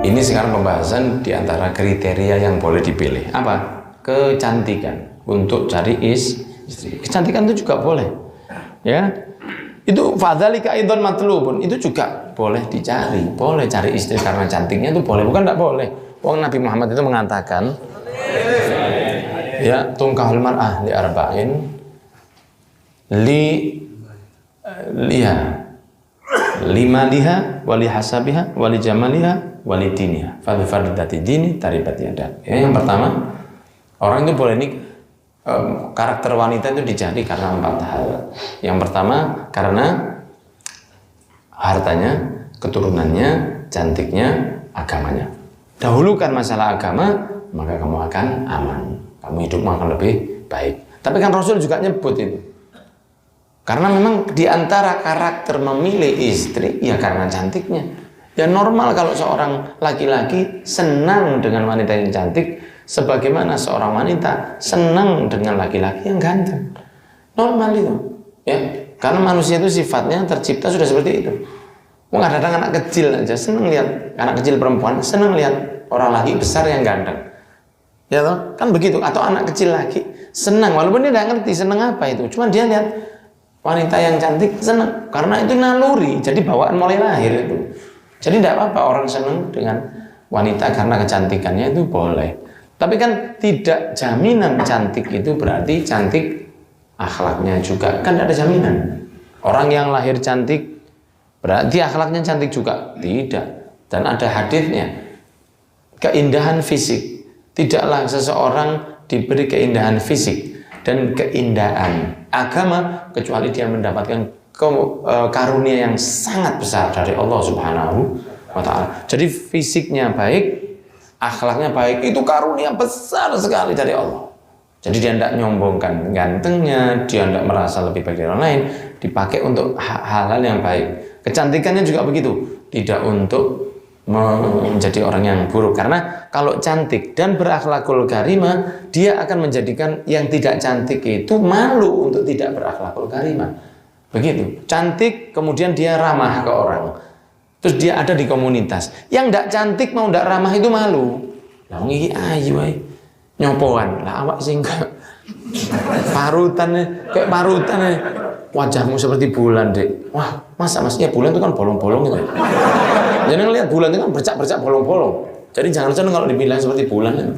Ini sekarang pembahasan di antara kriteria yang boleh dipilih. Apa? Kecantikan untuk cari istri. Kecantikan itu juga boleh. Ya. Itu fadzalika aidan matlubun. Itu juga boleh dicari. Boleh cari istri karena cantiknya itu boleh, bukan enggak boleh. Wong Nabi Muhammad itu mengatakan, ya, tungkahul mar'ah li arba'in lima liha wali hasabiha wali jamaliha wali diniha fadhi fardati dini taribat yadak. Ya, yang pertama, orang itu boleh karakter wanita itu dicari karena 4 hal. Yang pertama karena hartanya, keturunannya, cantiknya, agamanya. Dahulukan masalah agama, maka kamu akan aman, kamu hidupmu akan lebih baik. Tapi kan Rasul juga nyebut itu. Karena memang diantara karakter memilih istri, ya karena cantiknya. Ya normal kalau seorang laki-laki senang dengan wanita yang cantik, sebagaimana seorang wanita senang dengan laki-laki yang ganteng. Normal itu. Ya, karena manusia itu sifatnya tercipta sudah seperti itu. Kadang anak kecil aja senang lihat, anak kecil perempuan senang lihat orang laki besar yang ganteng. Ya toh? Kan begitu. Atau anak kecil lagi senang, walaupun dia tidak ngerti senang apa itu, cuma dia lihat wanita yang cantik senang, karena itu naluri, jadi bawaan mulai lahir itu. Jadi tidak apa-apa orang senang dengan wanita karena kecantikannya, itu boleh. Tapi kan tidak jaminan cantik itu berarti cantik akhlaknya juga, kan tidak ada jaminan. Orang yang lahir cantik berarti akhlaknya cantik juga, tidak. Dan ada hadisnya, keindahan fisik, tidaklah seseorang diberi keindahan fisik dan keindahan agama kecuali dia mendapatkan karunia yang sangat besar dari Allah Subhanahu wa ta'ala. Jadi fisiknya baik, akhlaknya baik, itu karunia besar sekali dari Allah. Jadi dia tidak nyombongkan gantengnya, dia tidak merasa lebih baik dari orang lain, dipakai untuk hal-hal yang baik. Kecantikannya juga begitu, tidak untuk menjadi orang yang buruk. Karena kalau cantik dan berakhlakul karimah, dia akan menjadikan yang tidak cantik itu malu untuk tidak berakhlakul karimah. Begitu. Cantik kemudian dia ramah ke orang, terus dia ada di komunitas. Yang tidak cantik mau tidak ramah itu malu. Lah iki ayu ae nyopoan. Lah awak sing parutan kayak parutan ae. Wajahmu seperti bulan, Dek. Wah, masa maksudnya bulan itu kan bolong-bolong gitu. Jadi ngelihat bulan itu kan bercak-bercak bolong-bolong. Jadi jangan-jangan kalau dibilang seperti bulan itu.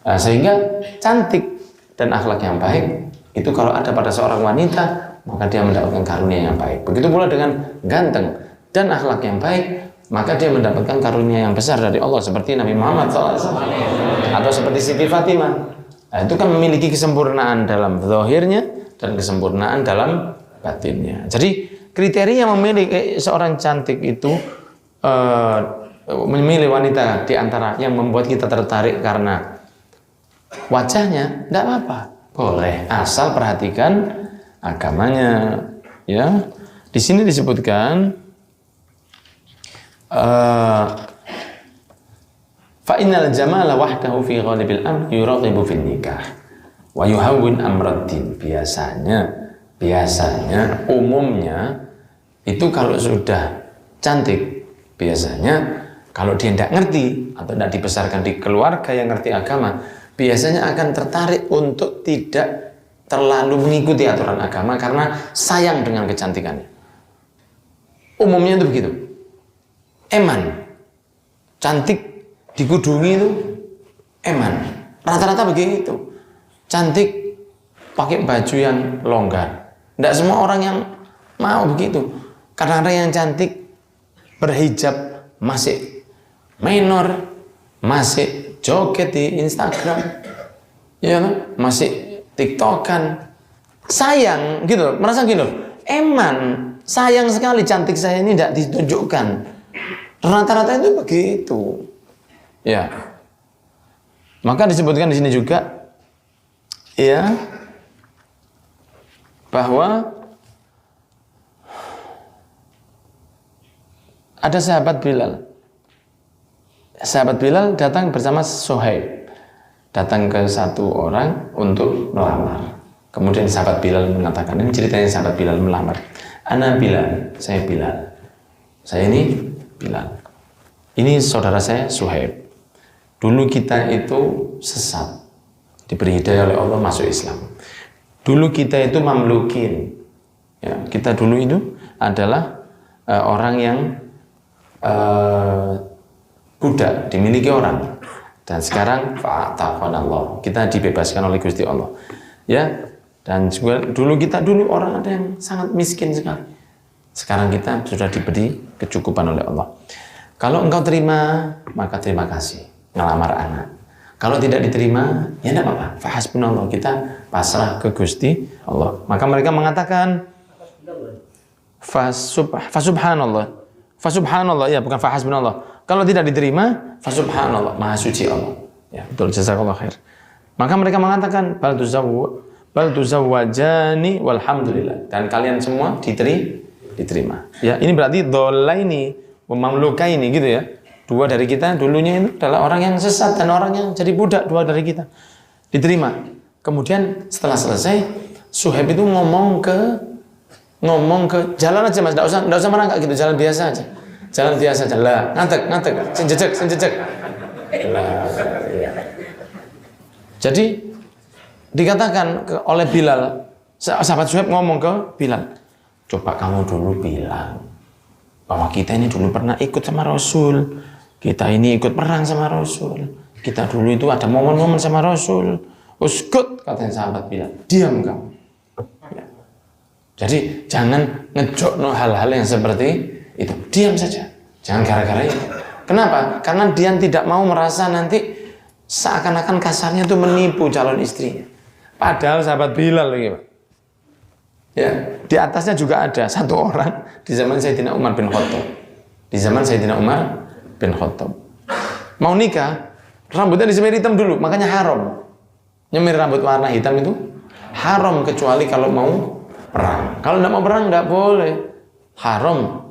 Nah, sehingga cantik dan akhlak yang baik itu kalau ada pada seorang wanita, maka dia mendapatkan karunia yang baik. Begitu pula dengan ganteng dan akhlak yang baik, maka dia mendapatkan karunia yang besar dari Allah, seperti Nabi Muhammad SAW atau seperti Siti Fatimah. Nah, itu kan memiliki kesempurnaan dalam zahirnya dan kesempurnaan dalam batinnya. Jadi kriteria memilih seorang cantik itu, memilih wanita di antara yang membuat kita tertarik karena wajahnya, tidak apa-apa, boleh, asal perhatikan agamanya. Ya, di sini disebutkan fa innal jamala wahdahu fi ghalibil amr yuraghibu fin nikah wa yuhawwin amraddin. Biasanya umumnya itu kalau sudah cantik, biasanya kalau dia tidak ngerti atau tidak dibesarkan di keluarga yang ngerti agama, biasanya akan tertarik untuk tidak terlalu mengikuti aturan agama karena sayang dengan kecantikannya. Umumnya itu begitu. Eman, cantik dikudungi itu eman, rata-rata begitu. Cantik pakai baju yang longgar, tidak semua orang yang mau begitu. Kadang-kadang yang cantik berhijab masih minor, masih joget di Instagram, ya, masih TikTokan, sayang gitu, merasa gitu, eman, sayang sekali cantik saya ini tidak ditunjukkan. Rata-rata itu begitu, ya. Maka disebutkan di sini juga, ya, bahwa ada sahabat Bilal. Sahabat Bilal datang bersama Suhaib, datang ke satu orang untuk melamar. Kemudian sahabat Bilal mengatakan, ini ceritanya sahabat Bilal melamar. Ana Bilal, saya Bilal. Saya ini Bilal. Ini saudara saya Suhaib. Dulu kita itu sesat, diberi hidayah oleh Allah masuk Islam. Dulu kita itu mamlukin. Ya, kita dulu itu adalah orang yang budak, dimiliki orang. Dan sekarang fa'ataqanallah, kita dibebaskan oleh Gusti Allah. Ya, dan juga dulu kita orang ada yang sangat miskin sekali. Sekarang kita sudah diberi kecukupan oleh Allah. Kalau engkau terima, maka terima kasih, ngelamar anak. Kalau tidak diterima, ya tidak apa-apa. Fahasbunallah, kita pasrah ke Gusti Allah. Maka mereka mengatakan fasubhanallah. Fasubhanallah, ya bukan fahasbunallah. Kalau tidak diterima, fasubhanallah, maha suci Allah. Ya, betul, jazakallah khair. Maka mereka mengatakan bal tuzawwajani walhamdulillah. Dan kalian semua diterima. Ya, ini berarti dolaini mamlukaini gitu ya. Dua dari kita dulunya itu adalah orang yang sesat dan orang yang jadi budak, dua dari kita diterima. Kemudian setelah selesai, Suhaib itu ngomong ke jalan aja mas, nggak usah merangkak gitu, jalan biasa aja, lah, ngantek, senjejek. Jadi dikatakan oleh Bilal, sahabat Suhaib ngomong ke Bilal, coba kamu dulu bilang bahwa kita ini dulu pernah ikut sama Rasul. Kita ini ikut perang sama Rasul. Kita dulu itu ada momen-momen sama Rasul. Uskut, katanya sahabat Bilal. Diam kamu. Ya. Jadi jangan ngejokno hal-hal yang seperti itu. Diam saja. Jangan gara-gara itu. Kenapa? Karena dia tidak mau merasa nanti seakan-akan kasarnya itu menipu calon istrinya. Padahal sahabat Bilal lagi, Pak. Ya, di atasnya juga ada satu orang di zaman Sayyidina Umar bin Khattab. Di zaman Sayyidina Umar bin Khattab mau nikah, rambutnya disemir hitam dulu, makanya haram. Nyemir rambut warna hitam itu haram kecuali kalau mau perang. Kalau tidak mau perang tidak boleh. Haram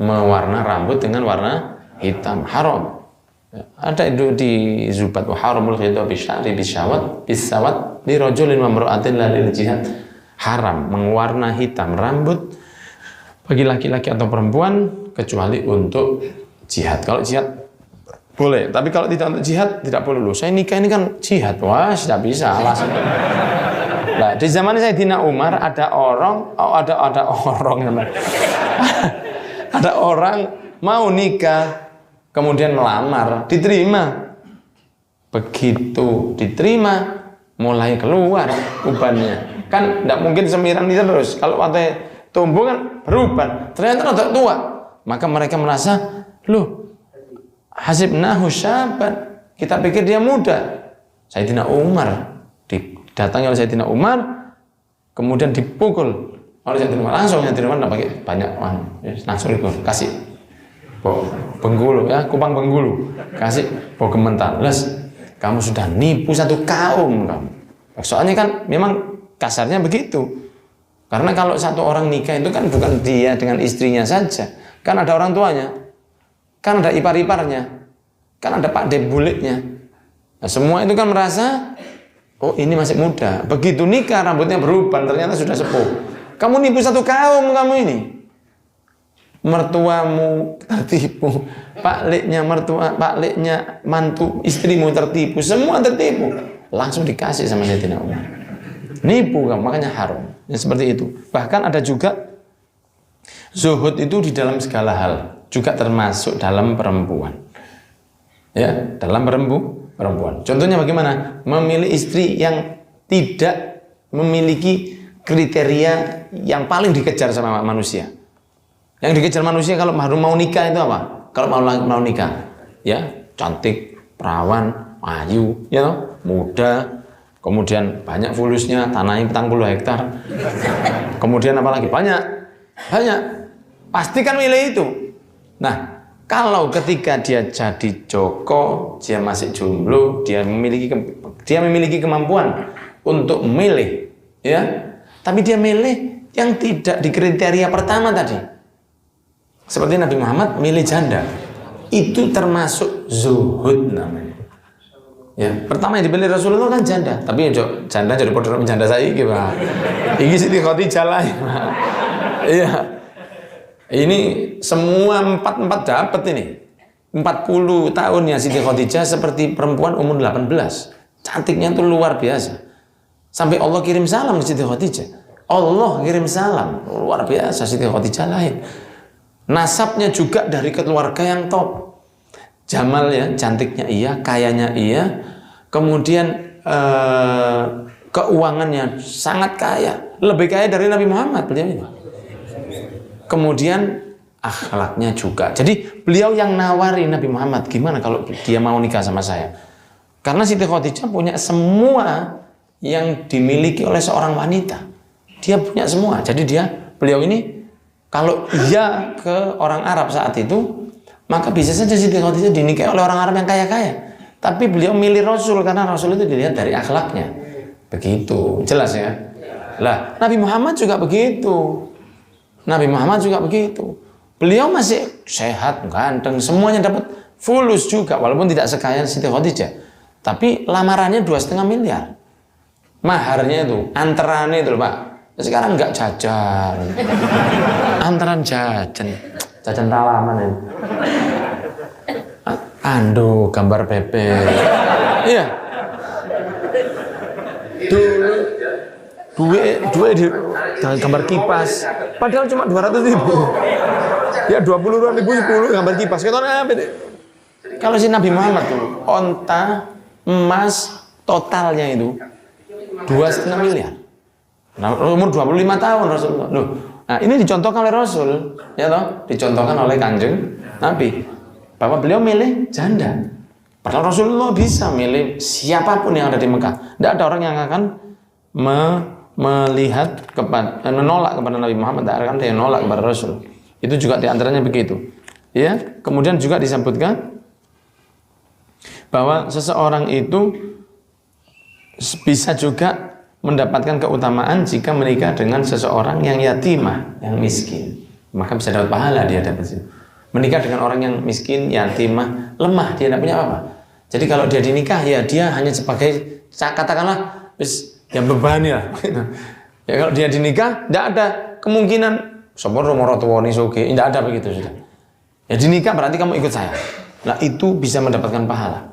mewarna rambut dengan warna hitam, haram. Ada itu di Zubat wa haramul khidab bisyari bisyawat bisawat li rajulin wa imra'atin la lil jihad. Haram mewarna hitam rambut bagi laki-laki atau perempuan kecuali untuk jihad. Kalau jihad boleh, tapi kalau tidak untuk jihad tidak boleh. Loh, saya nikah ini kan jihad. Wah, tidak bisa alasan. Nah, di zaman Sayyidina Umar ada orang ada orang mau nikah kemudian melamar, diterima. Begitu diterima mulai keluar ubannya. Kan tidak mungkin semiran terus. Kalau waktu tumbuh kan beruban. Ternyata udah tua. Maka mereka merasa, loh, hasibnahu syaban. Kita pikir dia muda. Sayyidina Umar didatangi oleh Sayyidina Umar, kemudian dipukul oleh Sayyidina Umar. Langsung Sayyidina Umar tidak pakai banyak uang, langsung itu kasih penggulu ya, kupang penggulu, kasih bogem mental. Les, kamu sudah nipu satu kaum kamu. Soalnya kan memang kasarnya begitu. Karena kalau satu orang nikah itu kan bukan dia dengan istrinya saja. Kan ada orang tuanya, kan ada ipar-iparnya, kan ada pak debulitnya. Nah, semua itu kan merasa, oh ini masih muda. Begitu nikah rambutnya beruban, ternyata sudah sepuh. Kamu nipu satu kaum kamu ini. Mertuamu tertipu, pakliknya mantu istrimu tertipu, semua tertipu. Langsung dikasih sama Sayyidina Umar. Nipu kamu, makanya haram. Ya, seperti itu. Bahkan ada juga zuhud itu di dalam segala hal, juga termasuk dalam perempuan. Ya, dalam perempuan. Contohnya bagaimana? Memilih istri yang tidak memiliki kriteria yang paling dikejar sama manusia. Yang dikejar manusia kalau mau nikah itu apa? Kalau mau nikah, ya, cantik, perawan, ayu, ya, muda, kemudian banyak fulusnya, tanahnya 40 hektar. Kemudian apa lagi? Banyak. Pasti kan milih itu. Nah, kalau ketika dia jadi joko, dia masih jomblo, dia memiliki kemampuan untuk memilih, ya. Tapi dia milih yang tidak di kriteria pertama tadi. Seperti Nabi Muhammad milih janda. Itu termasuk zuhud namanya. Ya, pertama yang dipilih Rasulullah kan janda, tapi janda jadi podo janda saya gimana? Iki Siti Khadijah lah. Iya. Ini semua empat dapat ini. 40 tahunnya Siti Khadijah seperti perempuan umur 18. Cantiknya tuh luar biasa. Sampai Allah kirim salam ke Siti Khadijah. Allah kirim salam, luar biasa Siti Khadijah lain. Nasabnya juga dari keluarga yang top. Jamalnya, cantiknya iya, kayanya iya. Kemudian keuangannya sangat kaya, lebih kaya dari Nabi Muhammad beliau ini. Kemudian akhlaknya juga. Jadi beliau yang nawari Nabi Muhammad, gimana kalau dia mau nikah sama saya? Karena Siti Khadijah punya semua yang dimiliki oleh seorang wanita. Dia punya semua. Jadi beliau ini kalau iya ke orang Arab saat itu, maka bisa saja Siti Khadijah dinikahi oleh orang Arab yang kaya-kaya. Tapi beliau milih Rasul karena Rasul itu dilihat dari akhlaknya. Begitu, jelas ya. Lah, Nabi Muhammad juga begitu. Nabi Muhammad juga begitu. Beliau masih sehat, ganteng, semuanya dapat fulus juga, walaupun tidak sekaya Siti Khadijah. Tapi lamarannya 2,5 miliar. Maharnya itu, antarannya itu loh Pak. Sekarang nggak jajan. Antaran jajan talaman ini. Ando gambar bebek. Iya. Duit di gambar kipas. Padahal cuma 200.000. Ya 20.000 10 gambar kipas. Kalau si Nabi Muhammad tuh onta emas totalnya itu 2,5 miliar. Nah, umur 25 tahun Rasulullah. Loh, nah ini dicontohkan oleh Rasul, ya toh? Dicontohkan oleh Kanjeng Nabi. Bahwa beliau milih janda. Padahal Rasulullah bisa milih siapapun yang ada di Mekah. Tidak ada orang yang akan menolak kepada Nabi Muhammad, tidak akan dia menolak kepada Rasul. Itu juga diantaranya begitu. Ya, kemudian juga disebutkan bahwa seseorang itu bisa juga mendapatkan keutamaan jika menikah dengan seseorang yang yatimah, yang miskin. Maka bisa dapat pahala dia dapat situ. Menikah dengan orang yang miskin, yatimah, lemah, dia tidak punya apa-apa. Jadi kalau dia dinikah, ya dia hanya sebagai, katakanlah, yang bebani lah. Ya kalau dia dinikah, tidak ada kemungkinan sopor morotuwoni soge, tidak ada begitu sudah. Ya dinikah berarti kamu ikut saya. Nah itu bisa mendapatkan pahala.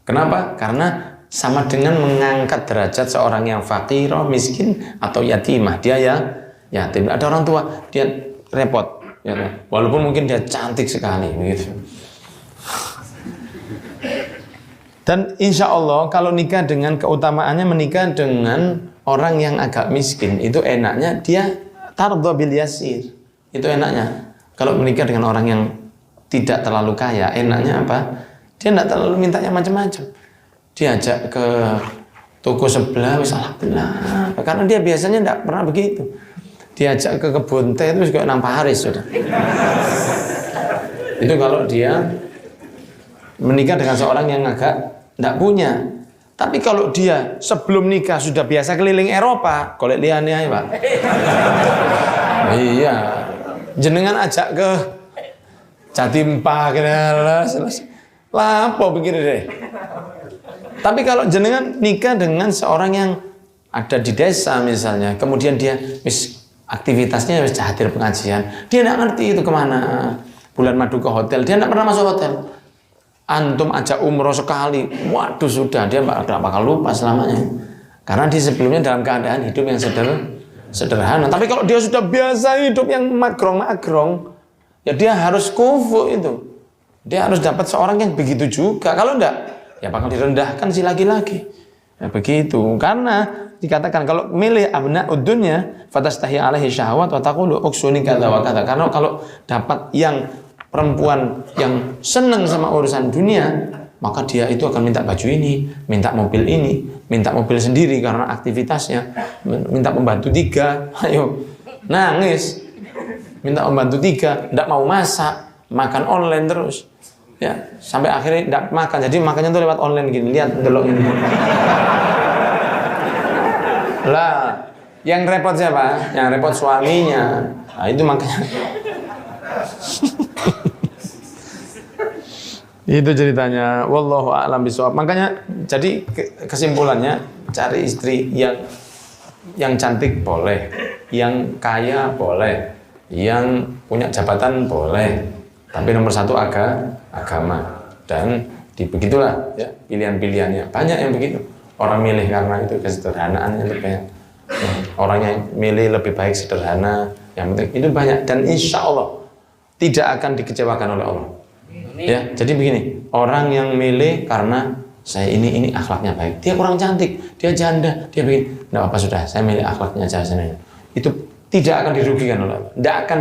Kenapa? Karena sama dengan mengangkat derajat seorang yang fakir, miskin atau yatimah. Dia yang yatim. Ada orang tua, dia repot. Ya, walaupun mungkin dia cantik sekali, begitu. Dan insya Allah kalau nikah dengan keutamaannya menikah dengan orang yang agak miskin itu enaknya dia tardha bil yasir. Itu enaknya. Kalau menikah dengan orang yang tidak terlalu kaya, enaknya apa? Dia tidak terlalu minta yang macam-macam. Diajak ke toko sebelah, alhamdulillah. Karena dia biasanya tidak pernah begitu. Diajak ke kebun teh itu juga nampak haris sudah. Itu kalau dia menikah dengan seorang yang agak tidak punya. Tapi kalau dia sebelum nikah sudah biasa keliling Eropa, golek liyane ae, Pak. Iya. Jenengan ajak ke Jatim Pak lapo begini deh. Tapi kalau jenengan nikah dengan seorang yang ada di desa misalnya, kemudian dia aktivitasnya hadir pengajian, dia tidak ngerti itu kemana. Bulan madu ke hotel, dia tidak pernah masuk hotel. Antum ajak umroh sekali, waduh sudah, dia tidak bakal lupa selamanya. Karena dia sebelumnya dalam keadaan hidup yang sederhana. Tapi kalau dia sudah biasa hidup yang magrong-magrong, ya dia harus kufu itu. Dia harus dapat seorang yang begitu juga. Kalau enggak, ya bakal direndahkan si laki-laki. Ya begitu. Karena dikatakan kalau milih abna'ud dunya fatastahi alaihi syahwat wa taqulu uksuni kadza wa kadza. Karena kalau dapat yang perempuan yang senang sama urusan dunia, maka dia itu akan minta baju ini, minta mobil ini, minta mobil sendiri karena aktivitasnya, minta pembantu 3, ayo nangis, minta pembantu 3, tidak mau masak, makan online terus, ya sampai akhirnya tidak makan, jadi makannya tuh lewat online gini, lihat delok ini. Lah, yang repot siapa? Yang repot suaminya. Nah, itu makanya. Itu ceritanya. Wallahu a'lam bishawab. Makanya jadi kesimpulannya cari istri yang cantik boleh, yang kaya boleh, yang punya jabatan boleh, tapi nomor satu agama. Dan begitulah ya pilihan-pilihannya. Banyak yang begitu. Orang milih karena itu kesederhanaan yang lebih banyak. Orang yang milih lebih baik sederhana, yang penting itu banyak. Dan insya Allah tidak akan dikecewakan oleh Allah. Ya, jadi begini, orang yang milih karena saya ini akhlaknya baik, dia kurang cantik, dia janda, dia begini, enggak apa sudah, saya milih akhlaknya aja sana. Itu tidak akan dirugikan oleh Allah, tidak akan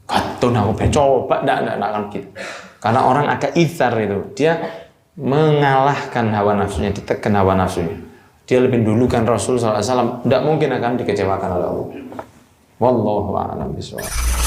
katun aku coba, tidak akan gitu. Karena orang agak ithar itu, dia mengalahkan hawa nafsunya, ditekan hawa nafsunya. Dia lebih dulukan Rasul SAW, tidak mungkin akan dikecewakan oleh Allah. Wallahu a'lam bishawab.